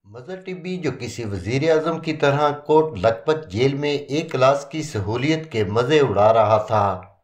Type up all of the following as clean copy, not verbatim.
मजहर टिब्बी जो किसी वजीर आजम की तरह कोट लखपत जेल में एक क्लास की सहूलियत के मजे उड़ा रहा था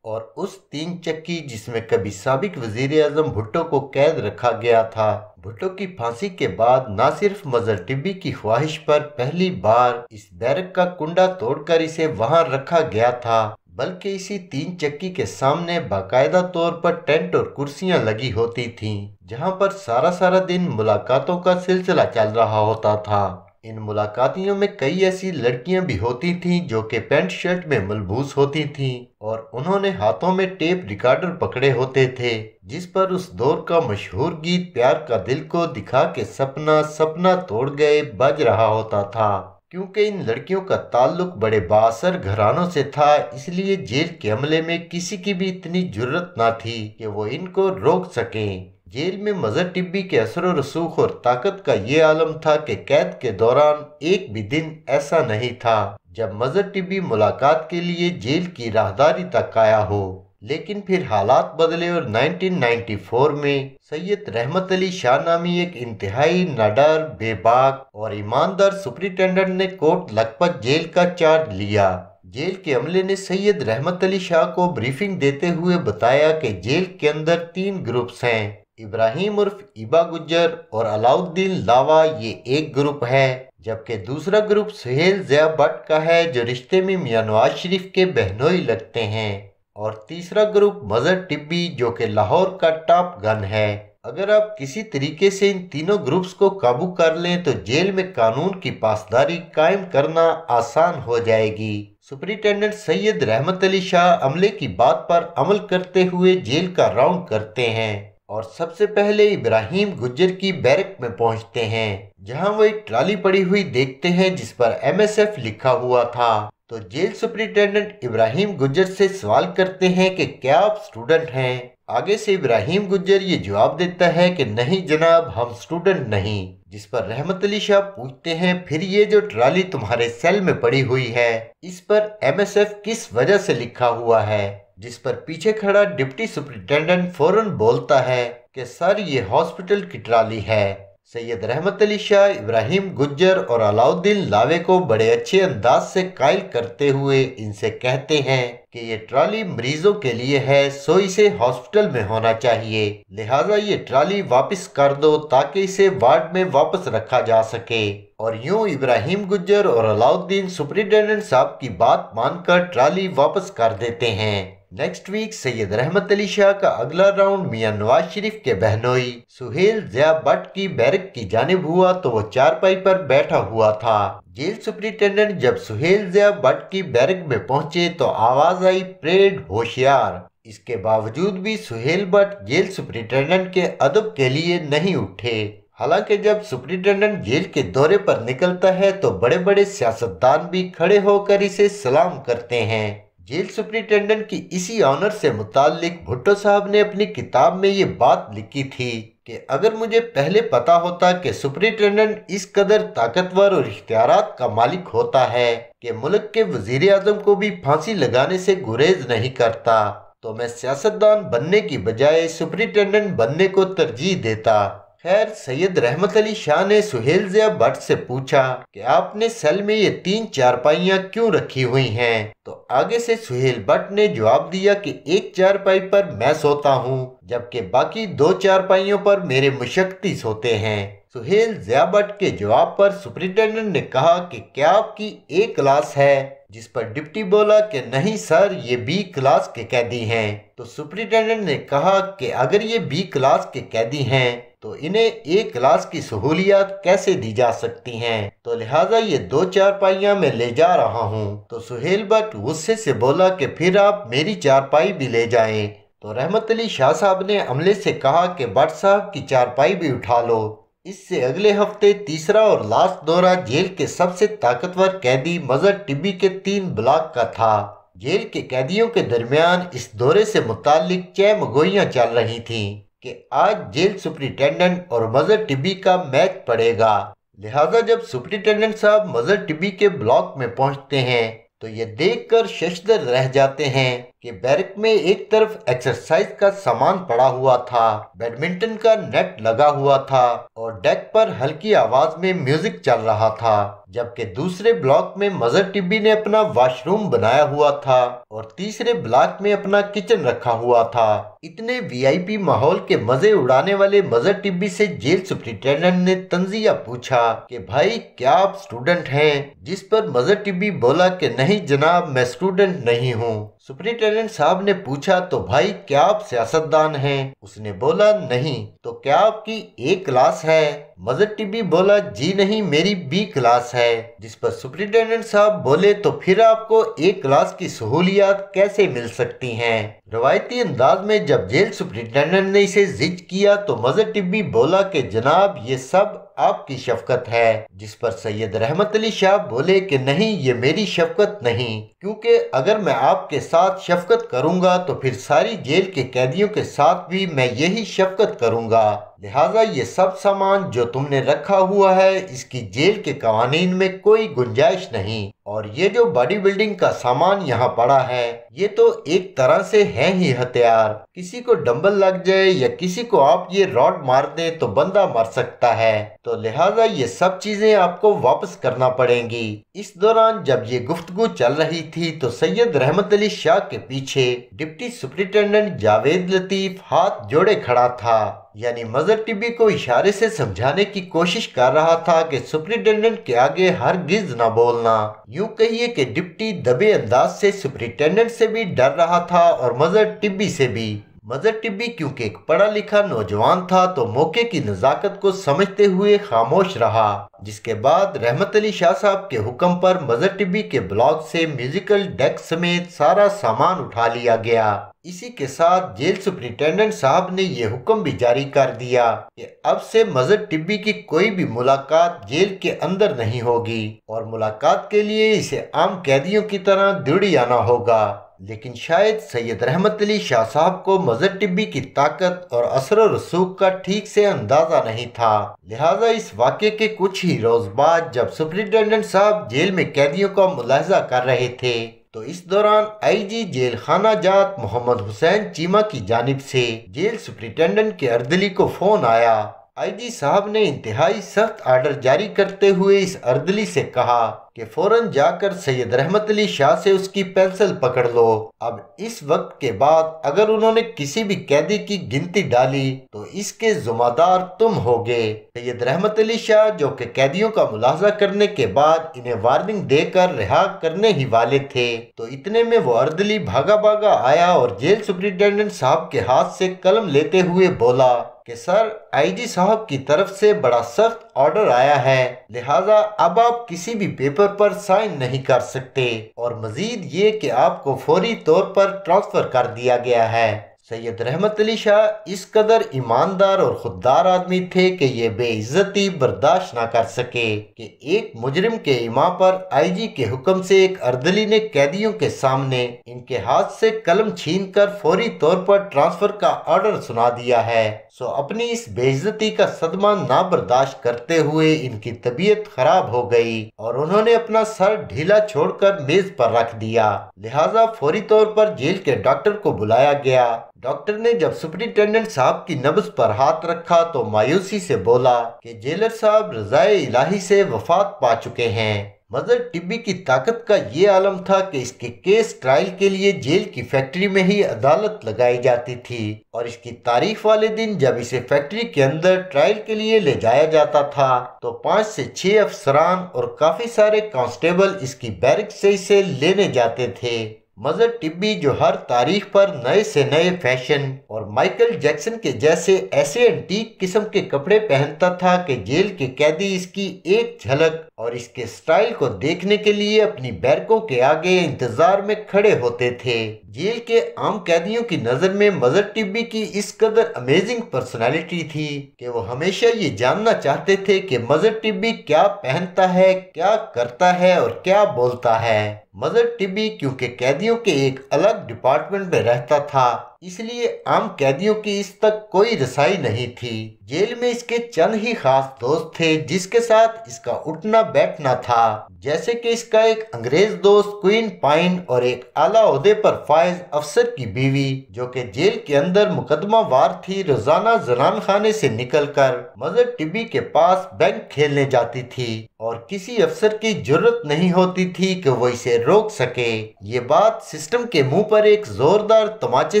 और उस तीन चक्की जिसमें कभी साबिक वजीर आजम भुट्टो को कैद रखा गया था। भुट्टो की फांसी के बाद न सिर्फ मजहर टिब्बी की ख्वाहिश पर पहली बार इस बैरक का कुंडा तोड़कर इसे वहां रखा गया था, बल्कि इसी तीन चक्की के सामने बाकायदा तौर पर टेंट और कुर्सियां लगी होती थीं, जहां पर सारा सारा दिन मुलाकातों का सिलसिला चल रहा होता था। इन मुलाकातियों में कई ऐसी लड़कियां भी होती थीं जो कि पैंट शर्ट में मलबूस होती थीं और उन्होंने हाथों में टेप रिकॉर्डर पकड़े होते थे, जिस पर उस दौर का मशहूर गीत प्यार का दिल को दिखा के सपना सपना तोड़ गए बज रहा होता था। क्योंकि इन लड़कियों का ताल्लुक बड़े बाअसर घरानों से था, इसलिए जेल के अमले में किसी की भी इतनी जुर्रत न थी कि वो इनको रोक सकें। जेल में मजहर टिब्बी के असर व रसूख और ताकत का ये आलम था कि कैद के दौरान एक भी दिन ऐसा नहीं था जब मजहर टिब्बी मुलाकात के लिए जेल की राहदारी तक आया हो। लेकिन फिर हालात बदले और 1994 में सैयद रहमत अली शाह नामी एक इंतहाई नाडार, बेबाक और ईमानदार सुपरिटेंडेंट ने कोट लखपत जेल का चार्ज लिया। जेल के अमले ने सैयद रहमत अली शाह को ब्रीफिंग देते हुए बताया कि जेल के अंदर तीन ग्रुप्स हैं, इब्राहिम उर्फ इबा गुज्जर और अलाउद्दीन लावा ये एक ग्रुप है, जबकि दूसरा ग्रुप सुहेल ज़िया भट्ट का है जो रिश्ते में मियां नवाज शरीफ के बहनोई लगते हैं, और तीसरा ग्रुप मजहर टिब्बी जो कि लाहौर का टॉप गन है। अगर आप किसी तरीके से इन तीनों ग्रुप्स को काबू कर लें तो जेल में कानून की पासदारी कायम करना आसान हो जाएगी। सुपरिटेंडेंट सैयद रहमत अली शाह अमले की बात पर अमल करते हुए जेल का राउंड करते हैं और सबसे पहले इब्राहिम गुज्जर की बैरक में पहुंचते हैं, जहां वो एक ट्राली पड़ी हुई देखते हैं जिस पर MSF लिखा हुआ था। तो जेल सुपरिटेंडेंट इब्राहिम गुज्जर से सवाल करते हैं कि क्या आप स्टूडेंट हैं। आगे से इब्राहिम गुज्जर ये जवाब देता है कि नहीं जनाब, हम स्टूडेंट नहीं। जिस पर रहमत अली शाह पूछते हैं फिर ये जो ट्राली तुम्हारे सेल में पड़ी हुई है इस पर MSF किस वजह से लिखा हुआ है, जिस पर पीछे खड़ा डिप्टी सुपरिटेंडेंट फौरन बोलता है कि सर ये हॉस्पिटल की ट्राली है। सैयद रहमत अली शाह इब्राहिम गुज्जर और अलाउद्दीन लावे को बड़े अच्छे अंदाज से कायल करते हुए इनसे कहते हैं कि ये ट्राली मरीजों के लिए है, सो इसे हॉस्पिटल में होना चाहिए, लिहाजा ये ट्राली वापस कर दो ताकि इसे वार्ड में वापस रखा जा सके। और यूं इब्राहिम गुज्जर और अलाउद्दीन सुपरिटेंडेंट साहब की बात मानकर ट्राली वापस कर देते हैं। नेक्स्ट वीक सैयद रहमत अली शाह का अगला राउंड मियां नवाज शरीफ के बहनोई सुहेल ज़िया भट्ट की बैरक की जानिब हुआ तो वो चारपाई पर बैठा हुआ था। जेल सुपरिटेंडेंट जब सुहेल ज़िया भट्ट की बैरक में पहुंचे तो आवाज आई परेड होशियार। इसके बावजूद भी सुहेल भट्ट जेल सुपरिटेंडेंट के अदब के लिए नहीं उठे। हालांकि जब सुपरिटेंडेंट जेल के दौरे पर निकलता है तो बड़े बड़े सियासतदान भी खड़े होकर इसे सलाम करते हैं। जेल सुपरिटेंडेंट की इसी ऑनर से मुताल्लिक भुट्टो साहब ने अपनी किताब में ये बात लिखी थी कि अगर मुझे पहले पता होता कि सुपरिटेंडेंट इस कदर ताकतवर और इख्तियारात का मालिक होता है कि मुल्क के वजीर आजम को भी फांसी लगाने से गुरेज नहीं करता, तो मैं सियासतदान बनने की बजाय सुपरिटेंडेंट बनने को तरजीह देता। खैर, सैयद रहमत अली शाह ने सुहेल ज़िया भट्ट से पूछा कि आपने सेल में ये तीन चारपाइयाँ क्यों रखी हुई हैं, तो आगे से सुहेल भट्ट ने जवाब दिया कि एक चारपाई पर मैं सोता हूँ जबकि बाकी दो चारपाइयों पर मेरे मुशक्की सोते हैं। सुहेल ज़िया भट्ट के जवाब पर सुपरिटेंडेंट ने कहा कि क्या आपकी A क्लास है, जिस पर डिप्टी बोला कि नहीं सर, ये B क्लास के कैदी हैं। तो सुपरिटेंडेंट ने कहा कि अगर ये B क्लास के कैदी हैं तो इन्हें A क्लास की सहूलियात कैसे दी जा सकती हैं, तो लिहाजा ये दो चारपाइयाँ मैं ले जा रहा हूँ। तो सुहेल भट्ट गुस्से से बोला कि फिर आप मेरी चारपाई भी ले जाएं। तो रहमत अली शाह साहब ने अमले से कहा कि भट्ट साहब की चारपाई भी उठा लो। इससे अगले हफ्ते तीसरा और लास्ट दौरा जेल के सबसे ताकतवर कैदी मजहर टिब्बी के 3 ब्लॉक का था। जेल के कैदियों के दरमियान इस दौरे से मुताल्लिक चहमगोइयां चल रही थीं कि आज जेल सुपरिटेंडेंट और मजहर टिब्बी का मैच पड़ेगा। लिहाजा जब सुपरिटेंडेंट साहब मजहर टिब्बी के ब्लॉक में पहुंचते हैं तो ये देखकर शशदर रह जाते हैं कि बैरक में एक तरफ एक्सरसाइज का सामान पड़ा हुआ था, बैडमिंटन का नेट लगा हुआ था और डेक पर हल्की आवाज में म्यूजिक चल रहा था, जबकि दूसरे ब्लॉक में मजर टिब्बी ने अपना वॉशरूम बनाया हुआ था और तीसरे ब्लॉक में अपना किचन रखा हुआ था। इतने वीआईपी माहौल के मजे उड़ाने वाले मजर टिब्बी से जेल सुप्रिंटेंडेंट ने तंजिया पूछा कि भाई क्या आप स्टूडेंट हैं? जिस पर मजर टिब्बी बोला कि नहीं जनाब, मैं स्टूडेंट नहीं हूँ। सुप्रिंटेंडेंट साहब ने पूछा तो भाई क्या आप सियासतदान हैं? उसने बोला नहीं। तो क्या आपकी ए क्लास है? मजर टिब्बी बोला जी नहीं, मेरी बी क्लास है। जिस पर सुप्रिंटेंडेंट साहब बोले तो फिर आपको ए क्लास की सहूलियात कैसे मिल सकती हैं? रवायती अंदाज में जब जेल सुप्रिंटेंडेंट ने इसे जिद किया तो मजर टिब्बी बोला कि जनाब ये सब आपकी शफकत है। जिस पर सैयद रहमत अली शाह बोले कि नहीं, ये मेरी शफकत नहीं, क्योंकि अगर मैं आपके साथ शफकत करूंगा तो फिर सारी जेल के कैदियों के साथ भी मैं यही शफकत करूंगा। लिहाजा ये सब सामान जो तुमने रखा हुआ है इसकी जेल के कवानीन में कोई गुंजाइश नहीं। और ये जो बॉडी बिल्डिंग का सामान यहाँ पड़ा है ये तो एक तरह से है ही हथियार। किसी को डंबल लग जाए या किसी को आप ये रॉड मार दें तो बंदा मर सकता है। तो लिहाजा ये सब चीजें आपको वापस करना पड़ेंगी। इस दौरान जब ये गुफ्तगू चल रही थी तो सैयद रहमत अली शाह के पीछे डिप्टी सुप्रिंटेंडेंट जावेद लतीफ हाथ जोड़े खड़ा था, यानी मजर टिब्बी को इशारे से समझाने की कोशिश कर रहा था कि सुप्रिंटेंडेंट के आगे हरगिज न बोलना। यूं कहिए कि डिप्टी दबे अंदाज से सुप्रिंटेंडेंट से भी डर रहा था और मजर टिब्बी से भी। मजर टिब्बी क्योंकि एक पढ़ा लिखा नौजवान था तो मौके की नजाकत को समझते हुए खामोश रहा। जिसके बाद रहमत अली शाह साहब के हुक्म पर मजर टिब्बी के ब्लॉक से म्यूजिकल डेक समेत सारा सामान उठा लिया गया। इसी के साथ जेल सुप्रिंटेंडेंट साहब ने यह हुक्म भी जारी कर दिया कि अब से मजर टिब्बी की कोई भी मुलाकात जेल के अंदर नहीं होगी और मुलाकात के लिए इसे आम कैदियों की तरह दिल्ली आना होगा। लेकिन शायद सैयद रहमत अली शाह साहब को मजर टिब्बी की ताकत और असर रसूख का ठीक से अंदाजा नहीं था। लिहाजा इस वाक़े के कुछ ही रोज बाद जब सुप्रिंटेंडेंट साहब जेल में कैदियों का मुलाहिजा कर रहे थे तो इस दौरान आईजी जेल खाना जात मोहम्मद हुसैन चीमा की जानिब से जेल सुप्रिंटेंडेंट के अर्दली को फोन आया। आईजी साहब ने इंतहाई सख्त आर्डर जारी करते हुए इस अर्दली से कहा कि फौरन जाकर सैयद रहमत अली शाह से उसकी पेंसिल पकड़ लो। अब इस वक्त के बाद अगर उन्होंने किसी भी कैदी की गिनती डाली तो इसके जुम्मेदार तुम होगे। सैयद रहमत अली शाह जो कि कैदियों का मुलाहजा करने के बाद इन्हें वार्निंग देकर रिहा करने ही वाले थे तो इतने में वो अर्दली भागा भागा आया और जेल सुप्रिंटेंडेंट साहब के हाथ से कलम लेते हुए बोला कि सर, आईजी साहब की तरफ से बड़ा सख्त ऑर्डर आया है, लिहाजा अब आप किसी भी पेपर पर साइन नहीं कर सकते और मजीद ये कि आपको फौरी तौर पर ट्रांसफर कर दिया गया है। सैयद रहमत अली शाह इस कदर ईमानदार और खुददार आदमी थे कि ये बेइज्जती बर्दाश्त न कर सके कि एक मुजरिम के इमा पर आईजी के हुक्म से एक अर्दली ने कैदियों के सामने इनके हाथ से कलम छीनकर फौरी तौर पर ट्रांसफर का ऑर्डर सुना दिया है। सो अपनी इस बेइज्जती का सदमा ना बर्दाश्त करते हुए इनकी तबीयत खराब हो गई और उन्होंने अपना सर ढीला छोड़कर मेज पर रख दिया। लिहाजा फौरी तौर पर जेल के डॉक्टर को बुलाया गया। डॉक्टर ने जब सुप्रिंटेंडेंट साहब की नब्ज पर हाथ रखा तो मायूसी से बोला कि जेलर साहब रज़ाए इलाही से वफात पा चुके हैं। मजर टिब्बी की ताकत का ये आलम था कि इसके केस ट्रायल के लिए जेल की फैक्ट्री में ही अदालत लगाई जाती थी और इसकी तारीख वाले दिन जब इसे फैक्ट्री के अंदर ट्रायल के लिए ले जाया जाता था तो 5 से 6 अफसरान और काफी सारे कांस्टेबल इसकी बैरक से इसे लेने जाते थे। मजर टिब्बी जो हर तारीख पर नए से नए फैशन और माइकल जैक्सन के जैसे ऐसे एंटीक किस्म के कपड़े पहनता था कि जेल के कैदी इसकी एक झलक और इसके स्टाइल को देखने के लिए अपनी बैरकों के आगे इंतजार में खड़े होते थे। जेल के आम कैदियों की नजर में मजर टिब्बी की इस कदर अमेजिंग पर्सनालिटी थी कि वो हमेशा ये जानना चाहते थे कि मजर टिब्बी क्या पहनता है, क्या करता है और क्या बोलता है। मजर टिब्बी क्योंकि कैदियों के एक अलग डिपार्टमेंट में रहता था इसलिए आम कैदियों की इस तक कोई रसाई नहीं थी। जेल में इसके चंद ही खास दोस्त थे जिसके साथ इसका उठना बैठना था, जैसे कि इसका एक अंग्रेज दोस्त क्वीन पाइन और एक आला ओहदे पर फायज अफसर की बीवी, जो कि जेल के अंदर मुकदमा वार थी। रोजाना जनान खाने से निकलकर मजर टिब्बी के पास बैंक खेलने जाती थी और किसी अफसर की जरूरत नहीं होती थी कि वो इसे रोक सके। ये बात सिस्टम के मुंह पर एक जोरदार तमाचे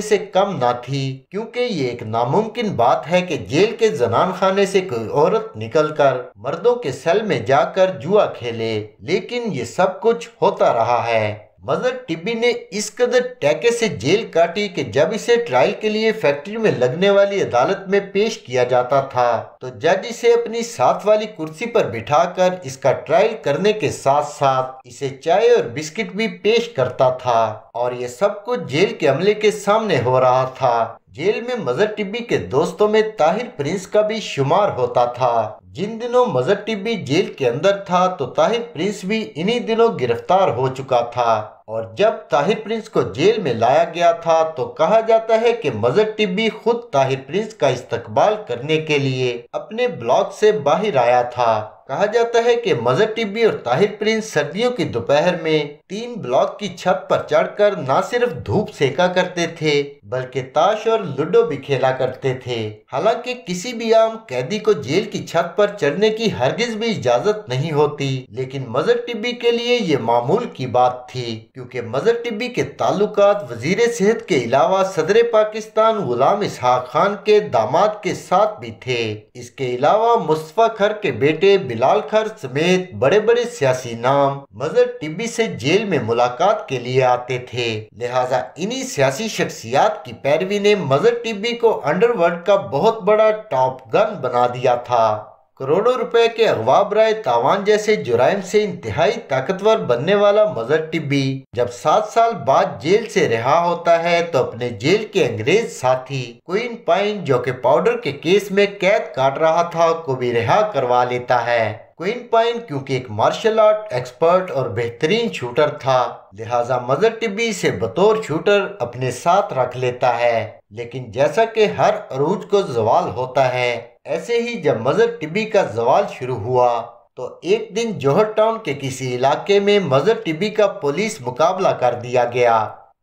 से कम ना थी, क्योंकि ये एक नामुमकिन बात है कि जेल के जनान खाने से कोई औरत निकलकर मर्दों के सेल में जाकर जुआ खेले, लेकिन ये सब कुछ होता रहा है। मजर टिब्बी ने इस कदर टैके से जेल काटी कि जब इसे ट्रायल के लिए फैक्ट्री में लगने वाली अदालत में पेश किया जाता था तो जज इसे अपनी साथ वाली कुर्सी पर बिठाकर इसका ट्रायल करने के साथ साथ इसे चाय और बिस्किट भी पेश करता था, और ये सब कुछ जेल के अमले के सामने हो रहा था। जेल में मजर टिब्बी के दोस्तों में ताहिर प्रिंस का भी शुमार होता था। जिन दिनों मजर टिब्बी जेल के अंदर था तो ताहिर प्रिंस भी इन्हीं दिनों गिरफ्तार हो चुका था, और जब ताहिर प्रिंस को जेल में लाया गया था तो कहा जाता है कि मजर टिब्बी खुद ताहिर प्रिंस का इस्तकबाल करने के लिए अपने ब्लॉक से बाहर आया था। कहा जाता है कि मजर टिब्बी और ताहिर प्रिंस सर्दियों की दोपहर में 3 ब्लॉक की छत पर चढ़कर न सिर्फ धूप सेका करते थे बल्कि ताश और लूडो भी खेला करते थे। हालांकि किसी भी आम कैदी को जेल की छत पर चढ़ने की हरगिज भी इजाजत नहीं होती, लेकिन मजर टिब्बी के लिए ये मामूल की बात थी, क्योंकि मजर टिब्बी के ताल्लुकात वजीर सेहत के अलावा सदर पाकिस्तान गुलाम इसहाक खान के दामाद के साथ भी थे। इसके अलावा मुस्तफा खर के बेटे बिलाल खर समेत बड़े बड़े सियासी नाम मजर टिब्बी से जेल में मुलाकात के लिए आते थे। लिहाजा इन्हीं सियासी शख्सियात की पैरवी ने मजर टिब्बी को अंडरवर्ल्ड का बहुत बड़ा टॉप गन बना दिया था। करोड़ों रुपए के अगवा बराए तावान जैसे जुराइम से इंतहाई ताकतवर बनने वाला मजर टिब्बी जब 7 साल बाद जेल से रिहा होता है तो अपने जेल के अंग्रेज साथी क्वीन पाइन, जो कि पाउडर के केस में कैद काट रहा था, को भी रिहा करवा लेता है। क्वीन पाइन क्योंकि एक मार्शल आर्ट एक्सपर्ट और बेहतरीन शूटर था, लिहाजा मजर टिब्बी इसे बतौर शूटर अपने साथ रख लेता है। लेकिन जैसा कि हर अरूज को जवाल होता है, ऐसे ही जब मजर टिब्बी का जवाल शुरू हुआ तो एक दिन जौहर टाउन के किसी इलाके में मजर टिब्बी का पुलिस मुकाबला कर दिया गया,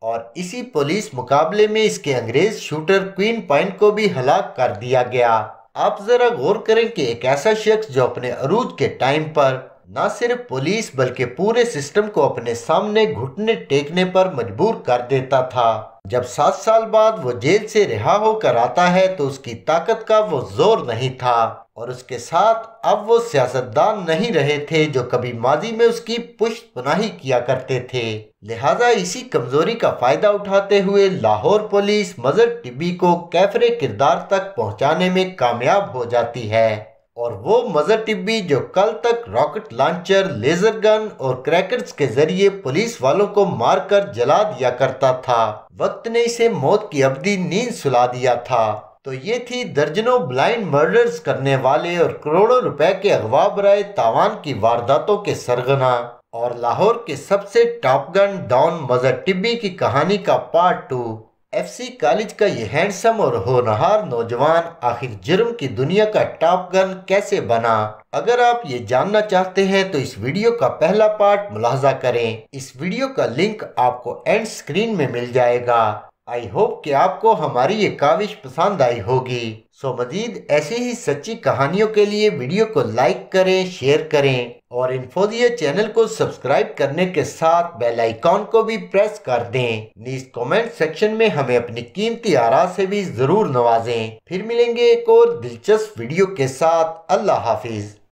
और इसी पुलिस मुकाबले में इसके अंग्रेज शूटर क्वीन पाइन को भी हलाक कर दिया गया। आप जरा गौर करें कि एक ऐसा शख्स जो अपने अरूज के टाइम पर न सिर्फ पुलिस बल्कि पूरे सिस्टम को अपने सामने घुटने टेकने पर मजबूर कर देता था, जब 7 साल बाद वो जेल से रिहा होकर आता है तो उसकी ताकत का वो जोर नहीं था, और उसके साथ अब वो सियासतदान नहीं रहे थे जो कभी माजी में उसकी पुश्तपनाही किया करते थे। लिहाजा इसी कमजोरी का फायदा उठाते हुए लाहौर पुलिस मजर टिब्बी को कैफरे किरदार तक पहुंचाने में कामयाब हो जाती है, और वो मजर टिब्बी जो कल तक रॉकेट लॉन्चर, लेजर गन और क्रैकर्स के जरिए पुलिस वालों को मारकर जला दिया करता था, वक्त ने इसे मौत की अवधि नींद सुला दिया था। तो ये थी दर्जनों ब्लाइंड मर्डर्स करने वाले और करोड़ों रुपए के अगवा बराए तावान की वारदातों के सरगना और लाहौर के सबसे टॉप गन डॉन मजर टिब्बी की कहानी का पार्ट 2। एफसी कॉलेज का ये हैंडसम और होनहार नौजवान आखिर जुर्म की दुनिया का टॉप गन कैसे बना? अगर आप ये जानना चाहते हैं तो इस वीडियो का पहला पार्ट मुलाहजा करें। इस वीडियो का लिंक आपको एंड स्क्रीन में मिल जाएगा। आई होप कि आपको हमारी ये काविश पसंद आई होगी। सो मजीद ऐसी ही सच्ची कहानियों के लिए वीडियो को लाइक करें, शेयर करें और इन्फोदिया चैनल को सब्सक्राइब करने के साथ बेल आइकॉन को भी प्रेस कर दें। नीचे कमेंट सेक्शन में हमें अपनी कीमती आरा से भी जरूर नवाजें। फिर मिलेंगे एक और दिलचस्प वीडियो के साथ। अल्लाह हाफिज।